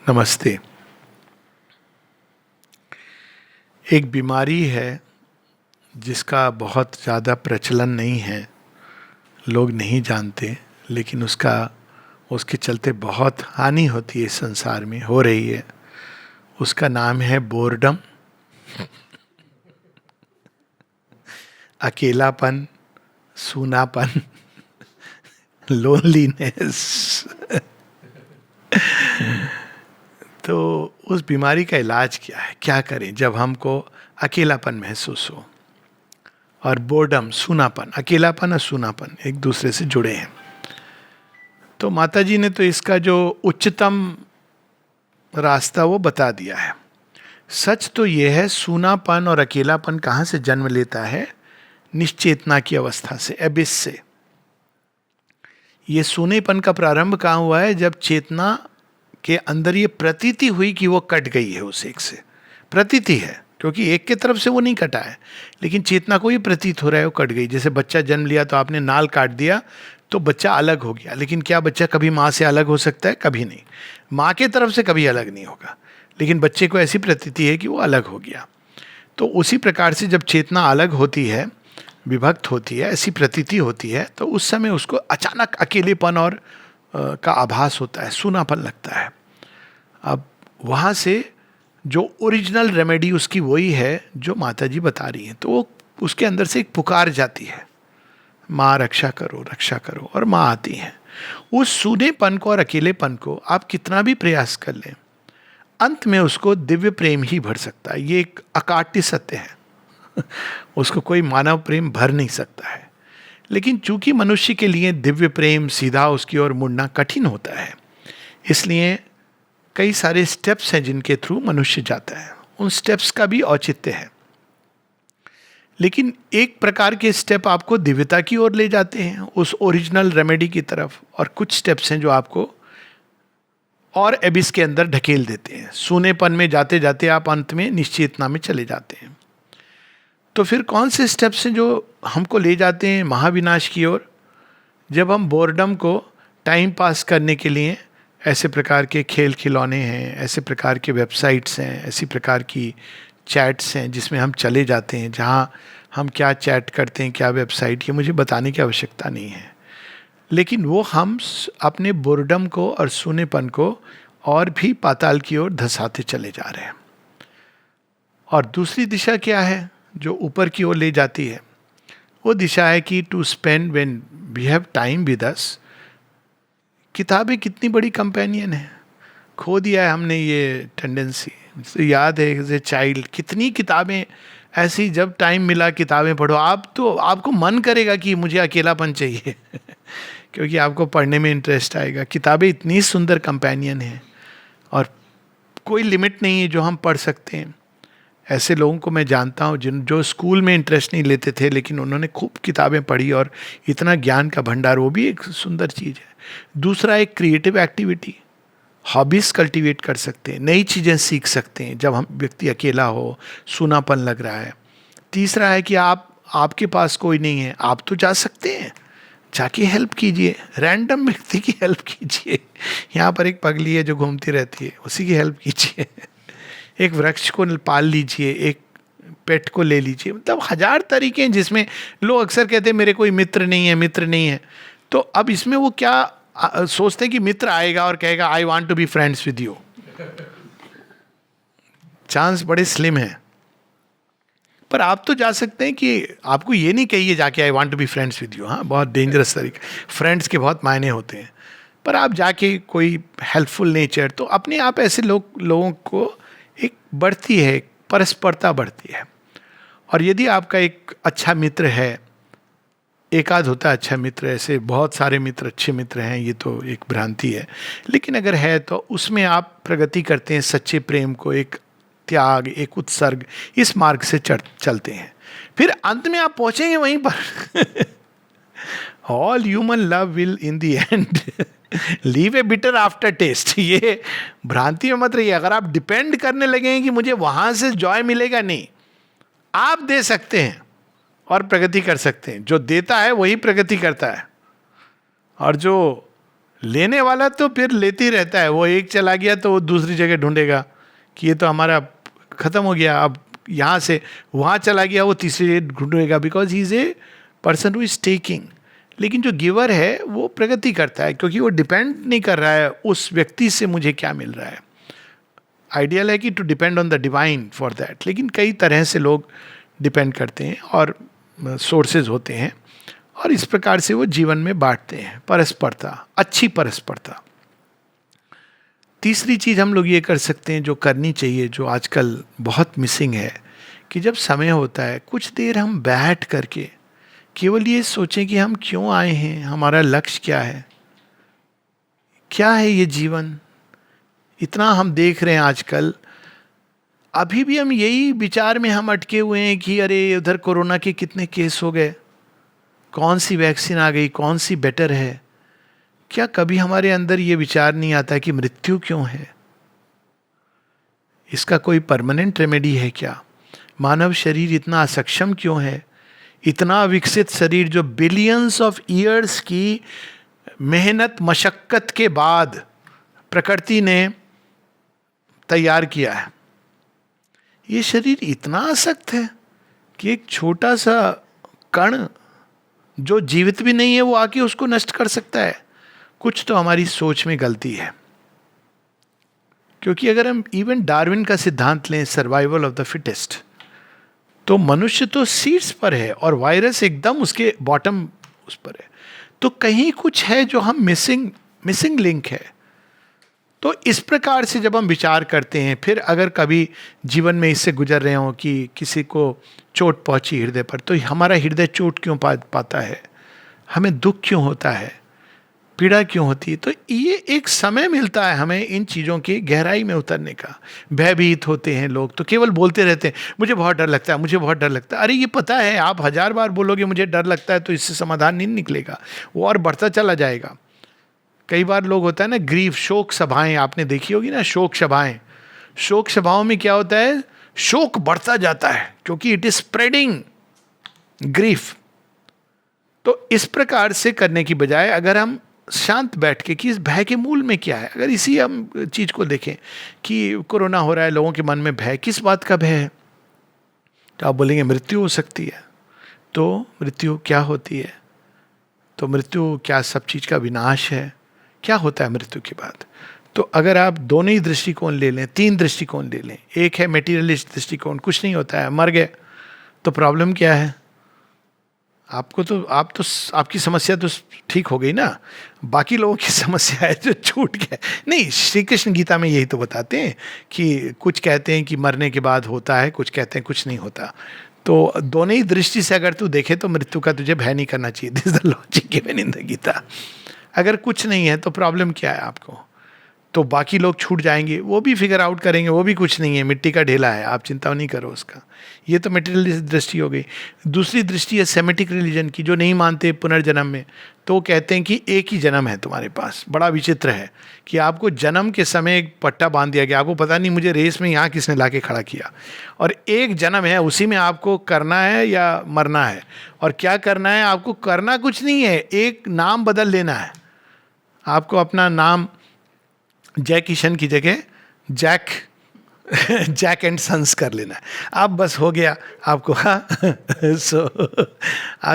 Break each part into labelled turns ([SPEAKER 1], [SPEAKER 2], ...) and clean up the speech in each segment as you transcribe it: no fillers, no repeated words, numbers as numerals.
[SPEAKER 1] नमस्ते। एक बीमारी है जिसका बहुत ज़्यादा प्रचलन नहीं है, लोग नहीं जानते, लेकिन उसके चलते बहुत हानि होती है, इस संसार में हो रही है। उसका नाम है बोर्डम, अकेलापन, सूनापन, लोनलीनेस। तो उस बीमारी का इलाज क्या है, क्या करें जब हमको अकेलापन महसूस हो? और बोर्डम, सूनापन, अकेलापन और सूनापन एक दूसरे से जुड़े हैं। तो माता जी ने तो इसका जो उच्चतम रास्ता वो बता दिया है। सच तो यह है, सूनापन और अकेलापन कहाँ से जन्म लेता है? निश्चेतना की अवस्था से, एबिस से। ये सूनेपन का प्रारंभ कहाँ हुआ है? जब चेतना के अंदर ये प्रतीति हुई कि वो कट गई है उस एक से। प्रतीति है, क्योंकि एक के तरफ से वो नहीं कटा है, लेकिन चेतना को ये प्रतीत हो रहा है वो कट गई। जैसे बच्चा जन्म लिया तो आपने नाल काट दिया तो बच्चा अलग हो गया, लेकिन क्या बच्चा कभी माँ से अलग हो सकता है? कभी नहीं। माँ के तरफ से कभी अलग नहीं होगा, लेकिन बच्चे को ऐसी प्रतीति है कि वो अलग हो गया। तो उसी प्रकार से जब चेतना अलग होती है, विभक्त होती है, ऐसी प्रतीति होती है, तो उस समय उसको अचानक अकेलेपन और का आभास होता है, सूनापन लगता है। अब वहाँ से जो ओरिजिनल रेमेडी उसकी वही है जो माता जी बता रही हैं। तो वो उसके अंदर से एक पुकार जाती है, माँ रक्षा करो, रक्षा करो, और माँ आती हैं। उस सूनेपन को और अकेलेपन को आप कितना भी प्रयास कर लें, अंत में उसको दिव्य प्रेम ही भर सकता है। ये एक अकाट्य सत्य है। उसको कोई मानव प्रेम भर नहीं सकता है। लेकिन चूंकि मनुष्य के लिए दिव्य प्रेम सीधा उसकी ओर मुड़ना कठिन होता है, इसलिए कई सारे स्टेप्स हैं जिनके थ्रू मनुष्य जाता है। उन स्टेप्स का भी औचित्य है, लेकिन एक प्रकार के स्टेप आपको दिव्यता की ओर ले जाते हैं, उस ओरिजिनल रेमेडी की तरफ, और कुछ स्टेप्स हैं जो आपको और एबिस के अंदर ढकेल देते हैं। सूनेपन में जाते जाते आप अंत में निश्चेतना में चले जाते हैं। तो फिर कौन से स्टेप्स हैं जो हमको ले जाते हैं महाविनाश की ओर? जब हम बोर्डम को टाइम पास करने के लिए ऐसे प्रकार के खेल खिलौने हैं, ऐसे प्रकार के वेबसाइट्स हैं, ऐसी प्रकार की चैट्स हैं जिसमें हम चले जाते हैं, जहाँ हम क्या चैट करते हैं, क्या वेबसाइट, ये मुझे बताने की आवश्यकता नहीं है, लेकिन वो हम अपने बोर्डम को और सूनेपन को और भी पाताल की ओर धंसाते चले जा रहे हैं। और दूसरी दिशा क्या है जो ऊपर की ओर ले जाती है? वो दिशा है कि to spend when we have time with us. किताबें कितनी बड़ी कंपेनियन है, खो दिया है हमने ये टेंडेंसी। याद है एज ए चाइल्ड कितनी किताबें ऐसी, जब टाइम मिला किताबें पढ़ो। आप तो आपको मन करेगा कि मुझे अकेलापन चाहिए क्योंकि आपको पढ़ने में इंटरेस्ट आएगा। किताबें इतनी सुंदर कंपेनियन है और कोई लिमिट नहीं है जो हम पढ़ सकते हैं। ऐसे लोगों को मैं जानता हूँ जो स्कूल में इंटरेस्ट नहीं लेते थे, लेकिन उन्होंने खूब किताबें पढ़ी और इतना ज्ञान का भंडार, वो भी एक सुंदर चीज़ है। दूसरा एक क्रिएटिव एक्टिविटी, हॉबीज कल्टीवेट कर सकते हैं, नई चीज़ें सीख सकते हैं जब हम व्यक्ति अकेला हो, सूनापन लग रहा है। तीसरा है कि आपके पास कोई नहीं है, आप तो जा सकते हैं, जाके हेल्प कीजिए, रैंडम व्यक्ति की हेल्प कीजिए। यहाँ पर एक पगली है जो घूमती रहती है, उसी की हेल्प कीजिए। एक वृक्ष को पाल लीजिए, एक पेट को ले लीजिए। मतलब 1000 तरीके हैं जिसमें लोग अक्सर कहते हैं मेरे कोई मित्र नहीं है, मित्र नहीं है। तो अब इसमें वो क्या सोचते हैं कि मित्र आएगा और कहेगा I want to be friends with you. Chance बड़े स्लिम है। पर आप तो जा सकते हैं कि आपको ये नहीं कहिए जाके I want to be friends with you. हाँ, बहुत डेंजरस तरीका। फ्रेंड्स के बहुत मायने होते हैं, पर आप जाके कोई हेल्पफुल नेचर, तो अपने आप ऐसे लोगों को एक बढ़ती है, एक परस्परता बढ़ती है। और यदि आपका एक अच्छा मित्र है, एकाध होता है अच्छा मित्र, ऐसे बहुत सारे मित्र अच्छे मित्र हैं, ये तो एक भ्रांति है, लेकिन अगर है तो उसमें आप प्रगति करते हैं, सच्चे प्रेम को, एक त्याग, एक उत्सर्ग, इस मार्ग से चलते हैं। फिर अंत में आप पहुंचेंगे वहीं पर। All human love will in the end leave a bitter after taste. ये भ्रांति में मत रहिए। अगर आप डिपेंड करने लगेंगे कि मुझे वहां से जॉय मिलेगा, नहीं, आप दे सकते हैं और प्रगति कर सकते हैं। जो देता है वही प्रगति करता है, और जो लेने वाला तो फिर लेते ही रहता है, वो एक चला गया तो वो दूसरी जगह ढूंढेगा कि ये तो हमारा खत्म हो गया, अब यहाँ से वहाँ चला गया, वो तीसरी जगह ढूंढेगा, because he is a person who is taking. लेकिन जो गिवर है वो प्रगति करता है, क्योंकि वो डिपेंड नहीं कर रहा है उस व्यक्ति से मुझे क्या मिल रहा है। आइडियल है कि to depend on the divine for that, लेकिन कई तरह से लोग डिपेंड करते हैं और सोर्सेज होते हैं, और इस प्रकार से वो जीवन में बांटते हैं। परस्परता, अच्छी परस्परता। तीसरी चीज हम लोग ये कर सकते हैं, जो करनी चाहिए, जो आजकल बहुत मिसिंग है, कि जब समय होता है कुछ देर हम बैठ करके केवल ये सोचें कि हम क्यों आए हैं, हमारा लक्ष्य क्या है, क्या है ये जीवन। इतना हम देख रहे हैं आजकल, अभी भी हम यही विचार में हम अटके हुए हैं कि अरे उधर कोरोना के कितने केस हो गए, कौन सी वैक्सीन आ गई, कौन सी बेटर है। क्या कभी हमारे अंदर ये विचार नहीं आता कि मृत्यु क्यों है, इसका कोई परमानेंट रेमेडी है क्या? मानव शरीर इतना असक्षम क्यों है? इतना विकसित शरीर जो बिलियंस ऑफ ईयर्स की मेहनत मशक्कत के बाद प्रकृति ने तैयार किया है, ये शरीर इतना आसक्त है कि एक छोटा सा कण जो जीवित भी नहीं है वो आके उसको नष्ट कर सकता है। कुछ तो हमारी सोच में गलती है, क्योंकि अगर हम इवन डार्विन का सिद्धांत लें, सर्वाइवल ऑफ द फिटेस्ट, तो मनुष्य तो शीर्ष पर है और वायरस एकदम उसके बॉटम उस पर है। तो कहीं कुछ है जो हम मिसिंग लिंक है। तो इस प्रकार से जब हम विचार करते हैं, फिर अगर कभी जीवन में इससे गुजर रहे हो कि किसी को चोट पहुंची हृदय पर, तो हमारा हृदय चोट क्यों पाता है, हमें दुख क्यों होता है, पीड़ा क्यों होती है, तो ये एक समय मिलता है हमें इन चीज़ों की गहराई में उतरने का। भयभीत होते हैं लोग तो केवल बोलते रहते हैं मुझे बहुत डर लगता है, मुझे बहुत डर लगता है। अरे ये पता है, आप 1000 बार बोलोगे मुझे डर लगता है तो इससे समाधान नहीं निकलेगा, वो और बढ़ता चला जाएगा। कई बार लोग होता है ना, ग्रीफ, शोक सभाएं आपने देखी होगी ना, शोक सभाएं। शोक सभाओं में क्या होता है, शोक बढ़ता जाता है क्योंकि इट इज स्प्रेडिंग ग्रीफ। तो इस प्रकार से करने की बजाय अगर हम शांत बैठ के कि इस भय के मूल में क्या है, अगर इसी हम चीज को देखें कि कोरोना हो रहा है, लोगों के मन में भय, किस बात का भय है? तो आप बोलेंगे मृत्यु हो सकती है। तो मृत्यु क्या होती है? तो मृत्यु क्या सब चीज का विनाश है? क्या होता है मृत्यु के बाद? तो अगर आप दोनों ही दृष्टिकोण ले लें, 3 दृष्टिकोण ले लें, एक है मेटीरियलिस्ट दृष्टिकोण, कुछ नहीं होता है, मर गए, तो प्रॉब्लम क्या है? आपको तो आपकी समस्या तो ठीक हो गई ना, बाकी लोगों की समस्या है जो छूट गया। नहीं, श्री कृष्ण गीता में यही तो बताते हैं कि कुछ कहते हैं कि मरने के बाद होता है, कुछ कहते हैं कुछ नहीं होता। तो दोनों ही दृष्टि से अगर तू देखे तो मृत्यु का तुझे भय नहीं करना चाहिए। This is the logic given in the Gita. अगर कुछ नहीं है तो प्रॉब्लम क्या है आपको? तो बाकी लोग छूट जाएंगे, वो भी फिगर आउट करेंगे, वो भी कुछ नहीं है, मिट्टी का ढेला है, आप चिंता नहीं करो उसका। ये तो मटेरियलिस्ट दृष्टि हो गई। दूसरी दृष्टि है सेमेटिक रिलीजन की, जो नहीं मानते पुनर्जन्म में। तो वो कहते हैं कि एक ही जन्म है तुम्हारे पास। बड़ा विचित्र है कि आपको जन्म के समय एक पट्टा बांध दिया गया, आपको पता नहीं मुझे रेस में यहाँ किसने ला के खड़ा किया, और एक जन्म है, उसी में आपको करना है या मरना है। और क्या करना है? आपको करना कुछ नहीं है, एक नाम बदल लेना है। आपको अपना नाम जय किशन की जगह जैक एंड सन्स कर लेना है। आप बस हो गया आपको। हाँ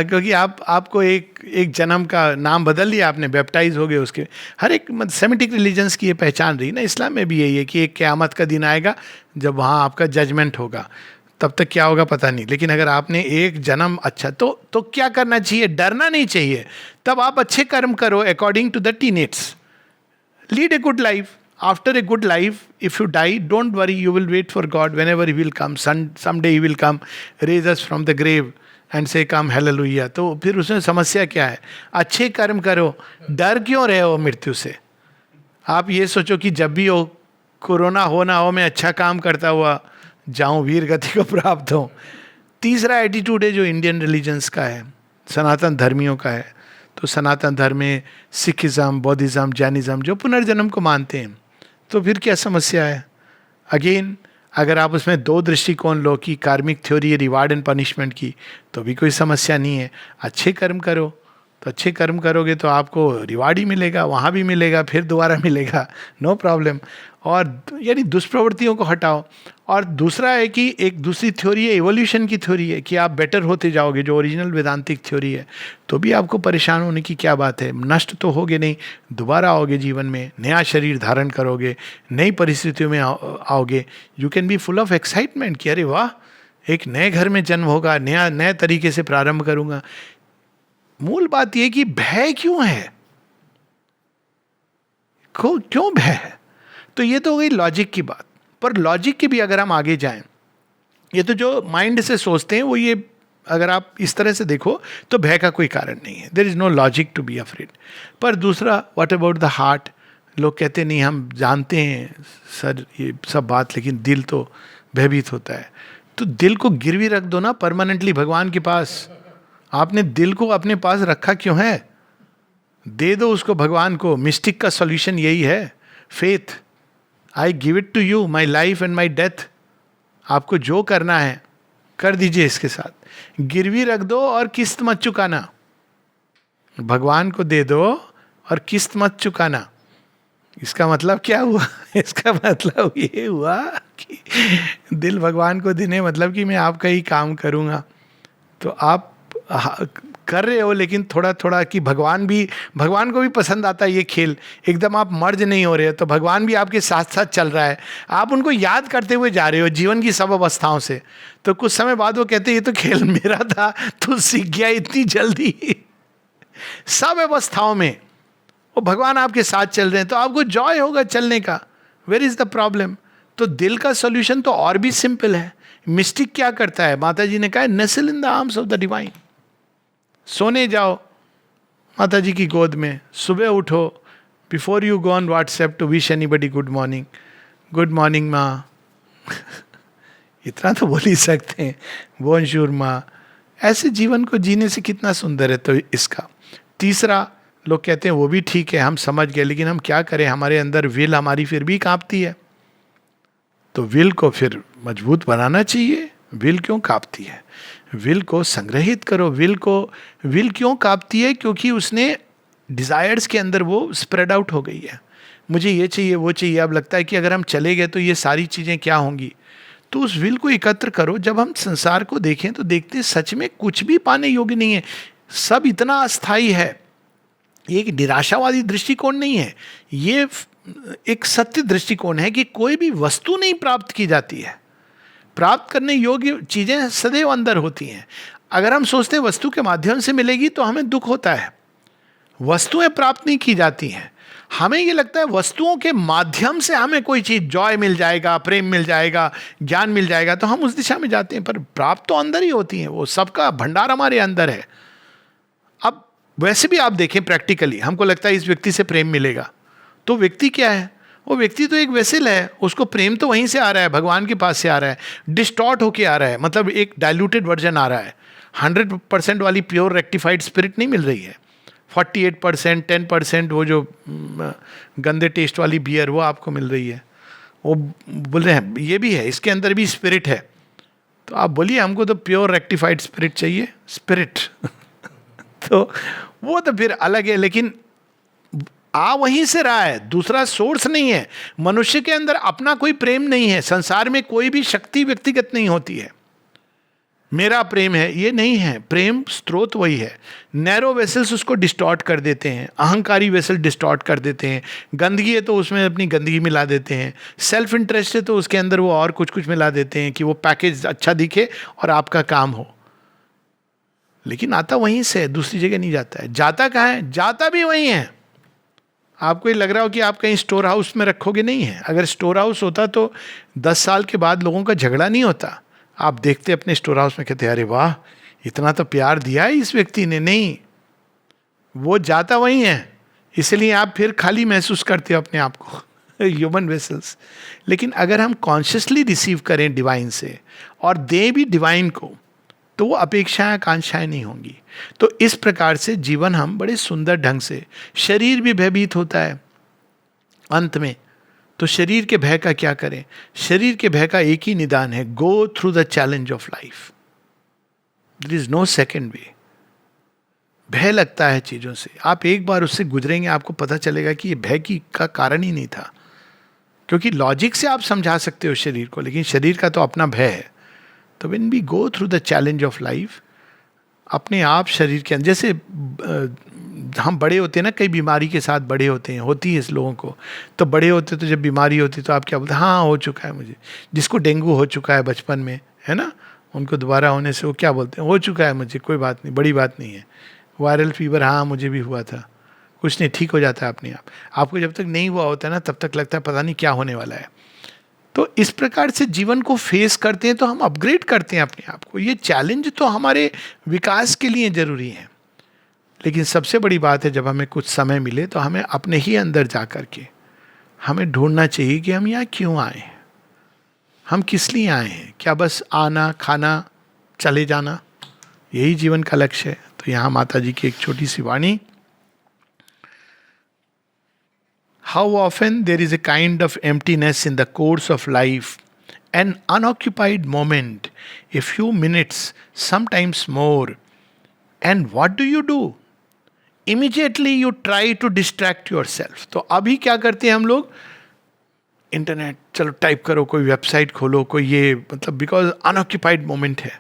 [SPEAKER 1] क्योंकि आपको एक जन्म का नाम बदल लिया आपने, बैप्टाइज हो गए उसके। हर एक सेमेटिक रिलीजन्स की ये पहचान रही ना, इस्लाम में भी यही है कि एक क़यामत का दिन आएगा जब वहाँ आपका जजमेंट होगा, तब तक क्या होगा पता नहीं। लेकिन अगर आपने एक जन्म अच्छा, तो क्या करना चाहिए? डरना नहीं चाहिए। तब आप अच्छे कर्म करो according to the tenets, lead a good life. After a good life, if you die, don't worry, you will wait for God whenever He will come. Someday He will come, raise us from the grave and say, come, hallelujah. तो फिर उसमें समस्या क्या है? अच्छे कर्म करो, डर क्यों रहे हो मृत्यु से? आप ये सोचो कि जब भी हो, कोरोना हो ना हो, मैं अच्छा काम करता हुआ जाऊं, वीर गति को प्राप्त हो। तीसरा एटीट्यूड है जो इंडियन रिलीजन्स का है, सनातन धर्मियों का है। तो सनातन धर्म में सिखिज्म, बौद्धिज्म, जैनिज्म जो पुनर्जन्म को मानते हैं, तो फिर क्या समस्या है? अगेन, अगर आप उसमें 2 दृष्टिकोण लो कि कार्मिक थ्योरी, रिवार्ड एंड पनिशमेंट की, तो भी कोई समस्या नहीं है। अच्छे कर्म करो, तो अच्छे कर्म करोगे तो आपको रिवार्ड ही मिलेगा, वहाँ भी मिलेगा, फिर दोबारा मिलेगा, नो प्रॉब्लम। और यानी दुष्प्रवृत्तियों को हटाओ। और दूसरा है कि एक दूसरी थ्योरी है, एवोल्यूशन की थ्योरी है, कि आप बेटर होते जाओगे, जो ओरिजिनल वेदांतिक थ्योरी है। तो भी आपको परेशान होने की क्या बात है, नष्ट तो होगे नहीं, दोबारा आओगे जीवन में, नया शरीर धारण करोगे, नई परिस्थितियों में आओगे। You can be full of excitement कि अरे वाह, एक नए घर में जन्म होगा, नए तरीके से प्रारंभ करूंगा। मूल बात यह कि भय क्यों है, क्यों भय है? तो ये तो हो गई लॉजिक की बात। पर लॉजिक के भी अगर हम आगे जाएं, ये तो जो माइंड से सोचते हैं वो, ये अगर आप इस तरह से देखो तो भय का कोई कारण नहीं है, there is no logic to be afraid. पर दूसरा, व्हाट अबाउट द हार्ट? लोग कहते नहीं, हम जानते हैं सर ये सब बात, लेकिन दिल तो भयभीत होता है। तो दिल को गिरवी रख दो ना परमानेंटली भगवान के पास। आपने दिल को अपने पास रखा क्यों है? दे दो उसको भगवान को। मिस्टिक का सॉल्यूशन यही है, faith. I give it to you, my life and my death. आपको जो करना है कर दीजिए इसके साथ, गिरवी रख दो और किस्त मत चुकाना। भगवान को दे दो और किस्त मत चुकाना। इसका मतलब क्या हुआ? इसका मतलब ये हुआ कि दिल भगवान को देने मतलब कि मैं आपका ही काम करूँगा। तो आप कर रहे हो, लेकिन थोड़ा थोड़ा कि भगवान को भी पसंद आता है ये खेल। एकदम आप मर्ज नहीं हो रहे हो, तो भगवान भी आपके साथ साथ चल रहा है, आप उनको याद करते हुए जा रहे हो जीवन की सब अवस्थाओं से। तो कुछ समय बाद वो कहते हैं ये तो खेल मेरा था, तू सीख गया इतनी जल्दी। सब अवस्थाओं में वो भगवान आपके साथ चल रहे हैं, तो आपको जॉय होगा चलने का। Where is the problem? तो दिल का सॉल्यूशन तो और भी सिंपल है। मिस्टिक क्या करता है? माता जी ने कहा, nestle in the arms of the divine. सोने जाओ माता जी की गोद में, सुबह उठो, before you go on WhatsApp to wish anybody good morning, good morning माँ। इतना तो बोल ही सकते हैं, बोनजूर माँ। ऐसे जीवन को जीने से कितना सुंदर है। तो इसका तीसरा, लोग कहते हैं वो भी ठीक है, हम समझ गए, लेकिन हम क्या करें, हमारे अंदर विल हमारी फिर भी कांपती है। तो विल को फिर मजबूत बनाना चाहिए। विल क्यों कांपती है? विल को संग्रहित करो। विल क्यों कांपती है? क्योंकि उसने डिजायर्स के अंदर वो स्प्रेड आउट हो गई है। मुझे ये चाहिए, वो चाहिए। अब लगता है कि अगर हम चले गए तो ये सारी चीज़ें क्या होंगी। तो उस विल को एकत्र करो। जब हम संसार को देखें तो देखते हैं सच में कुछ भी पाने योग्य नहीं है, सब इतना अस्थायी है। ये एक निराशावादी दृष्टिकोण नहीं है, ये एक सत्य दृष्टिकोण है कि कोई भी वस्तु नहीं प्राप्त की जाती है। प्राप्त करने योग्य चीजें सदैव अंदर होती हैं। अगर हम सोचते हैं वस्तु के माध्यम से मिलेगी तो हमें दुख होता है। वस्तुएं प्राप्त नहीं की जाती हैं। हमें ये लगता है वस्तुओं के माध्यम से हमें कोई चीज, जॉय मिल जाएगा, प्रेम मिल जाएगा, ज्ञान मिल जाएगा, तो हम उस दिशा में जाते हैं। पर प्राप्त तो अंदर ही होती हैं, वो सबका भंडार हमारे अंदर है। अब वैसे भी आप देखें प्रैक्टिकली, हमको लगता है इस व्यक्ति से प्रेम मिलेगा, तो व्यक्ति क्या है? वो व्यक्ति तो एक वेसल है, उसको प्रेम तो वहीं से आ रहा है, भगवान के पास से आ रहा है, डिस्टॉर्ट होके आ रहा है, मतलब एक डाइल्यूटेड वर्जन आ रहा है। 100% वाली प्योर रेक्टिफाइड स्पिरिट नहीं मिल रही है। 48%, 10% वो जो गंदे टेस्ट वाली बियर वो आपको मिल रही है। वो बोल रहे हैं ये भी है, इसके अंदर भी स्पिरिट है। तो आप बोलिए हमको तो प्योर रेक्टिफाइड स्पिरिट चाहिए, स्पिरिट। तो वो तो फिर अलग है, लेकिन आ वहीं से रहा है, दूसरा सोर्स नहीं है। मनुष्य के अंदर अपना कोई प्रेम नहीं है। संसार में कोई भी शक्ति व्यक्तिगत नहीं होती है। मेरा प्रेम है ये नहीं है, प्रेम स्रोत वही है। नैरो वेसल्स उसको डिस्टॉर्ट कर देते हैं, अहंकारी वेसल डिस्टॉर्ट कर देते हैं। गंदगी है तो उसमें अपनी गंदगी मिला देते हैं, सेल्फ इंटरेस्ट है तो उसके अंदर वो और कुछ कुछ मिला देते हैं कि वो पैकेज अच्छा दिखे और आपका काम हो। लेकिन आता वहीं से, दूसरी जगह नहीं जाता है। जाता कहाँ है? जाता भी वहीं है। आपको ये लग रहा हो कि आप कहीं स्टोर हाउस में रखोगे, नहीं है। अगर स्टोर हाउस होता तो 10 साल के बाद लोगों का झगड़ा नहीं होता। आप देखते अपने स्टोर हाउस में, कहते अरे वाह इतना तो प्यार दिया है इस व्यक्ति ने। नहीं, वो जाता वहीं है, इसलिए आप फिर खाली महसूस करते हो अपने आप को, ह्यूमन वेसल्स। लेकिन अगर हम कॉन्शियसली रिसीव करें डिवाइन से और दें भी डिवाइन को, तो वो अपेक्षाएं आकांक्षाएं नहीं होंगी। तो इस प्रकार से जीवन हम बड़े सुंदर ढंग से, शरीर भी भयभीत होता है अंत में, तो शरीर के भय का क्या करें? शरीर के भय का एक ही निदान है, go through the challenge of life. There is no second way. भय लगता है चीज़ों से, आप एक बार उससे गुजरेंगे आपको पता चलेगा कि ये भय की का कारण ही नहीं था. क्योंकि लॉजिक से आप समझा सकते हो शरीर को, लेकिन शरीर का तो अपना भय है. तो when we go through the challenge of life, अपने आप शरीर के अंदर, जैसे हम बड़े होते हैं ना, कई बीमारी के साथ बड़े होते हैं, होती है इस लोगों को. तो बड़े होते तो जब बीमारी होती तो आप क्या बोलते हैं, हाँ हो चुका है मुझे. जिसको डेंगू हो चुका है बचपन में, है ना, उनको दोबारा होने से वो क्या बोलते हैं, हो चुका है मुझे, कोई बात नहीं, बड़ी बात नहीं है. वायरल फीवर, हाँ मुझे भी हुआ था, कुछ नहीं, ठीक हो जाता है अपने आप. आपको जब तक नहीं हुआ होता है ना, तब तक लगता है पता नहीं क्या होने वाला है. तो इस प्रकार से जीवन को फेस करते हैं तो हम अपग्रेड करते हैं अपने आप को. ये चैलेंज तो हमारे विकास के लिए जरूरी है. लेकिन सबसे बड़ी बात है, जब हमें कुछ समय मिले तो हमें अपने ही अंदर जा कर के हमें ढूंढना चाहिए कि हम यहाँ क्यों आए हैं, हम किस लिए आए हैं. क्या बस आना, खाना, चले जाना, यही जीवन का लक्ष्य है? तो यहाँ माता जी की एक छोटी सी वाणी. How often there is a kind of emptiness in the course of life, an unoccupied moment, a few minutes, sometimes more. And what do? Immediately you try to distract yourself. तो अभी क्या करते हैं हम लोग, इंटरनेट चलो type करो, कोई वेबसाइट खोलो, कोई ये, मतलब बिकॉज अनऑक्यूपाइड मोमेंट है.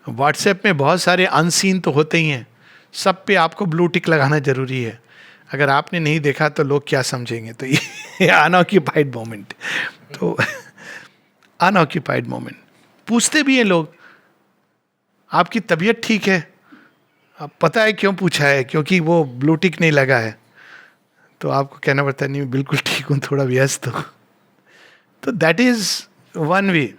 [SPEAKER 1] व्हाट्सएप में बहुत सारे अनसीन तो होते ही हैं, सब पे आपको ब्लू टिक लगाना जरूरी है. अगर आपने नहीं देखा तो लोग क्या समझेंगे. तो ये अनऑक्यूपाइड मोमेंट. तो अनऑक्यूपाइड मोमेंट पूछते भी हैं लोग, आपकी तबीयत ठीक है? अब पता है क्यों पूछा है, क्योंकि वो ब्लू टिक नहीं लगा है. तो आपको कहना पड़ता है नहीं बिल्कुल ठीक हूँ, थोड़ा व्यस्त हूँ. तो that is one way.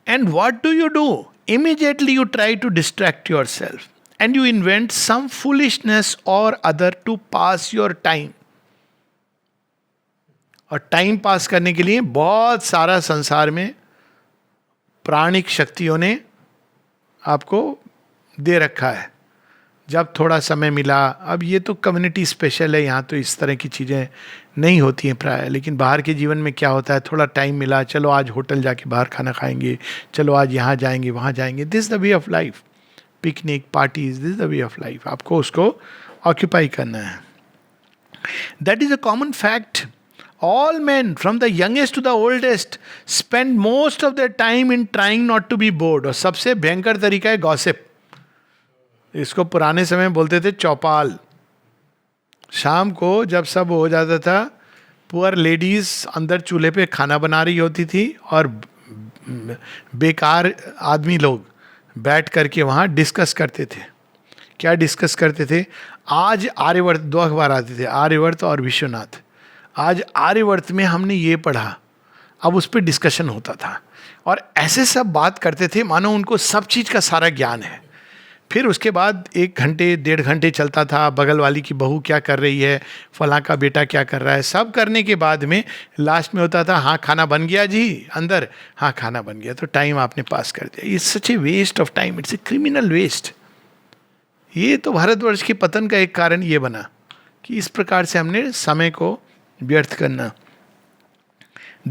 [SPEAKER 1] And what do? Immediately you try to distract yourself and you invent some foolishness or other to pass your time. और टाइम पास करने के लिए बहुत सारा संसार में प्राणिक शक्तियों ने आपको दे रखा है. जब थोड़ा समय मिला, अब ये तो कम्युनिटी स्पेशल है, यहाँ तो इस तरह की चीज़ें नहीं होती हैं प्राय. लेकिन बाहर के जीवन में क्या होता है, थोड़ा टाइम मिला, चलो आज होटल जाके बाहर खाना खाएंगे, चलो आज यहाँ जाएंगे वहाँ जाएंगे. This the way of life. Picnic, parties, this the way of life. आपको उसको ऑक्यूपाई करना है. That is a common fact. All men, from the youngest to the oldest, spend most of their time in trying not to be bored. और सबसे भयंकर तरीका है gossip. इसको पुराने समय बोलते थे चौपाल. शाम को जब सब हो जाता था, पुअर लेडीज अंदर चूल्हे पे खाना बना रही होती थी और बेकार आदमी लोग बैठ करके वहाँ डिस्कस करते थे. क्या डिस्कस करते थे? आज आर्यवर्त, 2 अखबार आते थे, आर्यवर्त और विश्वनाथ. आज आर्यवर्त में हमने ये पढ़ा, अब उस पर डिस्कशन होता था. और ऐसे सब बात करते थे मानो उनको सब चीज़ का सारा ज्ञान है. फिर उसके बाद 1 घंटे 1.5 घंटे चलता था, बगल वाली की बहू क्या कर रही है, फलां का बेटा क्या कर रहा है. सब करने के बाद में लास्ट में होता था, हाँ खाना बन गया जी अंदर, हाँ खाना बन गया. तो टाइम आपने पास कर दिया. It's such a waste of time, it's a criminal waste. ये तो भारतवर्ष के पतन का एक कारण ये बना कि इस प्रकार से हमने समय को व्यर्थ करना.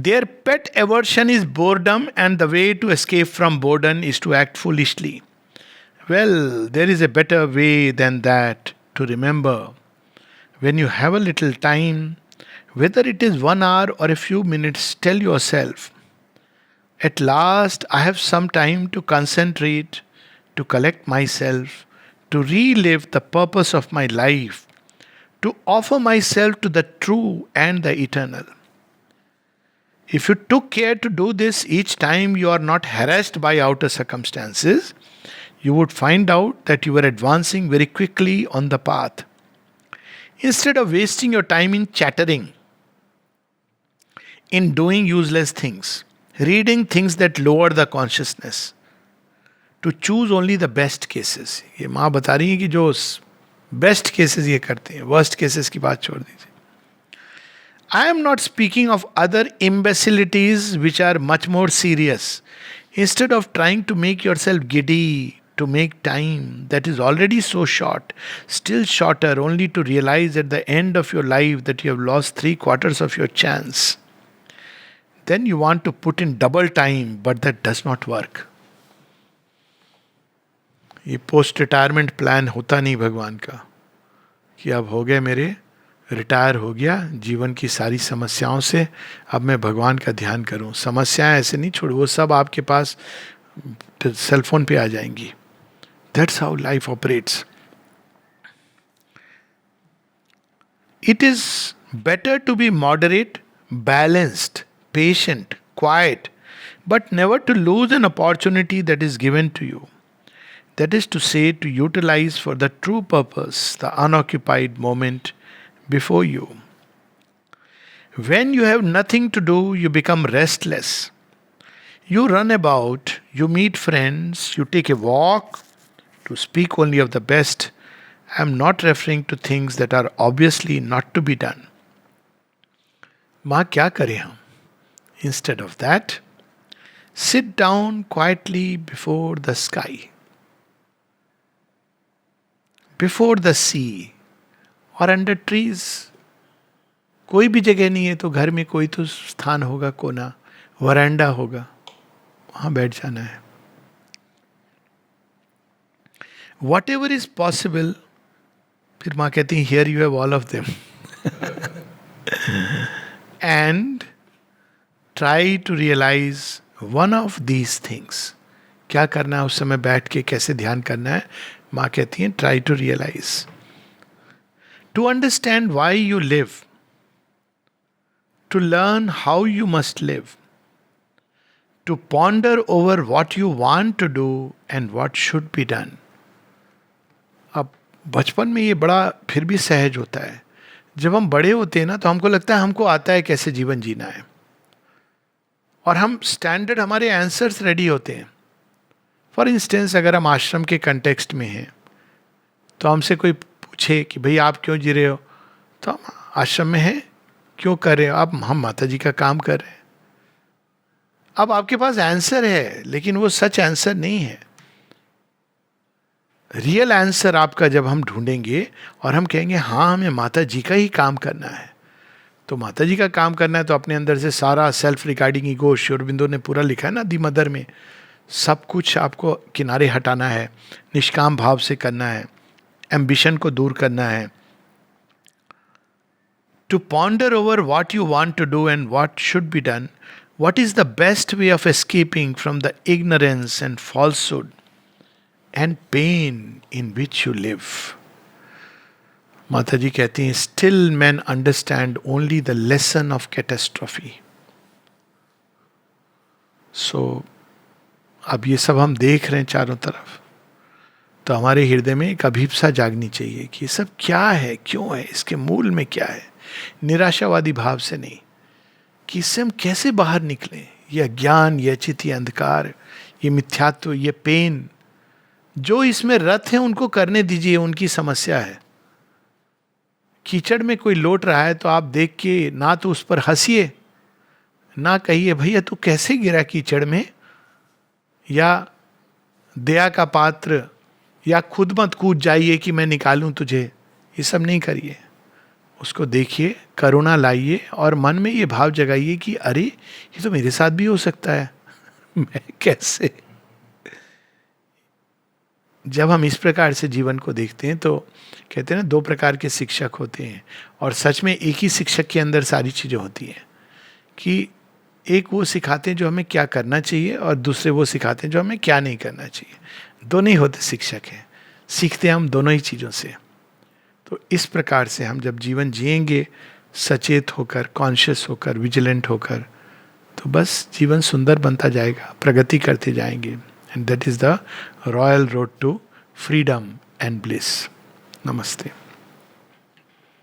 [SPEAKER 1] Their pet aversion is boredom, and the way to escape from boredom is to act foolishly. Well, there is a better way than that to remember. When you have a little time, whether it is 1 hour or a few minutes, tell yourself, at last I have some time to concentrate, to collect myself, to relive the purpose of my life, to offer myself to the true and the eternal. If you took care to do this each time you are not harassed by outer circumstances, you would find out that you were advancing very quickly on the path. Instead of wasting your time in chattering, in doing useless things, reading things that lower the consciousness, to choose only the best cases. ये माँ बता रही है कि जो best cases ये करते हैं, वर्स्ट केसेस की बात छोड़ दीजिए. I am not speaking of other imbecilities which are much more serious. Instead of trying to make yourself giddy, to make time that is already so short, still shorter, only to realize at the end of your life that you have lost 3/4 of your chance. Then you want to put in double time, but that does not work. ये post retirement plan होता नहीं भगवान का कि अब हो गए मेरे, रिटायर हो गया जीवन की सारी समस्याओं से, अब मैं भगवान का ध्यान करूं। समस्याएं ऐसे नहीं छोड़, वो सब आपके पास सेलफोन पे आ जाएंगी। That's how life operates. It is better to be moderate, balanced, patient, quiet, but never to lose an opportunity that is given to you. That is to say, to utilize for the true purpose the unoccupied moment before you. When you have nothing to do, you become restless. You run about, you meet friends, you take a walk, to speak only of the best. I am not referring to things that are obviously not to be done. माँ क्या करें हम? Instead of that, sit down quietly before the sky, before the sea, or under trees. कोई भी जगह नहीं है तो घर में कोई तो स्थान होगा, कोना, वरांडा होगा, वहां बैठ जाना है. Whatever is possible, फिर माँ कहती है here you have all of them. And try to realize one of these things. क्या करना है उस समय बैठ के, कैसे ध्यान करना है? माँ कहती है try to realize. To understand why you live. To learn how you must live. To ponder over what you want to do and what should be done. अब बचपन में ये बड़ा फिर भी सहज होता है. जब हम बड़े होते हैं ना तो हमको लगता है हमको आता है कैसे जीवन जीना है, और हम स्टैंडर्ड हमारे आंसर्स रेडी होते हैं. फॉर इंस्टेंस अगर हम आश्रम के कंटेक्स्ट में हैं तो हमसे कोई पूछे कि भाई आप क्यों जी रहे हो, तो हम आश्रम में हैं, क्यों कर रहे हो? अब हम माता जी का काम कर रहे हैं. अब आपके पास आंसर है लेकिन वो सच आंसर नहीं है. रियल आंसर आपका जब हम ढूंढेंगे और हम कहेंगे हाँ हमें माता जी का ही काम करना है, तो माता जी का काम करना है तो अपने अंदर से सारा self regarding ego, Shri Aurobindo ने पूरा लिखा है ना दी मदर में, सब कुछ आपको किनारे हटाना है, निष्काम भाव से करना है, एम्बिशन को दूर करना है. To ponder over what you want to do and what should be done, what is the best way of escaping from the ignorance and falsehood and pain in which you live. माता जी कहती हैं still man understand only the lesson of catastrophe. So अब ये सब हम देख रहे हैं चारों तरफ, तो हमारे हृदय में एक अभिप्सा जागनी चाहिए कि ये सब क्या है, क्यों है, इसके मूल में क्या है. निराशावादी भाव से नहीं, कि इससे हम कैसे बाहर निकलें. ये अज्ञान, ये अचित, ये अंधकार, ये मिथ्यात्व, ये पेन, जो इसमें रत है उनको करने दीजिए, उनकी समस्या है. कीचड़ में कोई लौट रहा है तो आप देख के ना तो उस पर हंसिए, ना कहिए भैया तू कैसे गिरा कीचड़ में, या दया का पात्र, या खुद मत कूद जाइए कि मैं निकालूं तुझे. ये सब नहीं करिए, उसको देखिए, करुणा लाइए और मन में ये भाव जगाइए कि अरे ये तो मेरे साथ भी हो सकता है. मैं कैसे. जब हम इस प्रकार से जीवन को देखते हैं तो कहते हैं ना 2 प्रकार के शिक्षक होते हैं, और सच में एक ही शिक्षक के अंदर सारी चीज़ें होती हैं. कि एक वो सिखाते हैं जो हमें क्या करना चाहिए, और दूसरे वो सिखाते हैं जो हमें क्या नहीं करना चाहिए. दोनों ही होते शिक्षक हैं, सीखते हैं हम दोनों ही चीज़ों से. तो इस प्रकार से हम जब जीवन जिएंगे सचेत होकर, कॉन्शियस होकर, विजिलेंट होकर, तो बस जीवन सुंदर बनता जाएगा, प्रगति करते जाएंगे. And that is the royal road to freedom and bliss. Namaste.